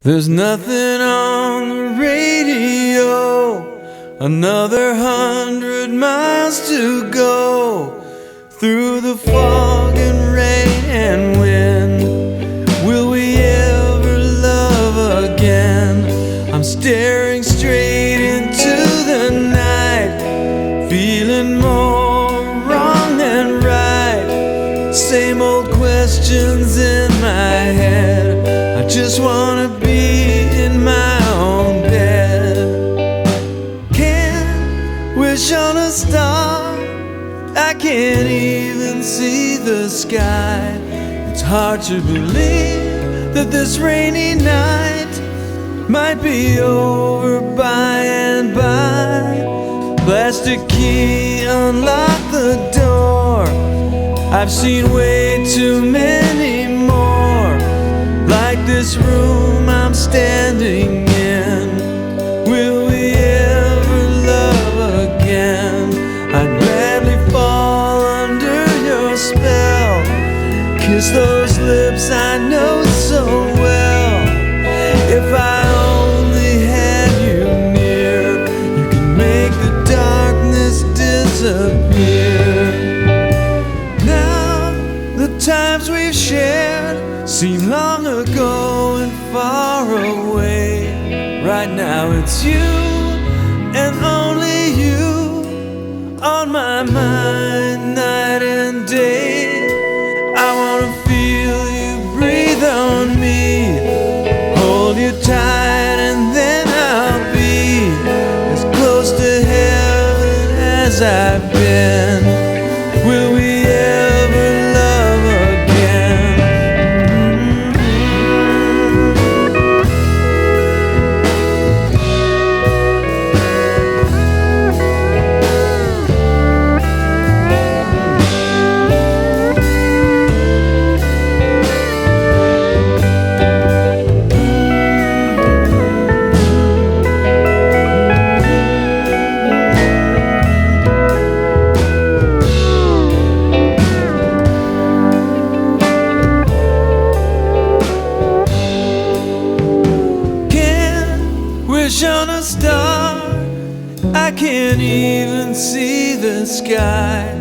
There's nothing on the radio, another 100 miles to go. Through the fog and rain and wind, will we ever love again? I'm staring straight into the night, feeling more wrong than right. Same old questions in my head, I just wanna be in my own bed. Can't wish on a star, I can't even see the sky. It's hard to believe that this rainy night might be over by and by. Plastic key, unlock the door. I've seen way too many more like this room I'm standing in. Will we ever love again? I'd gladly fall under your spell, kiss those lips I know so well. If I only had you near, you can make the darkness disappear. Now the times we've shared seem long ago and far away. Right now it's you and only you on my mind night and day. I wanna feel you breathe on me, hold you tight, and then I'll be as close to heaven as I've been. Will we ever love again? Wish on a star, I can't even see the sky.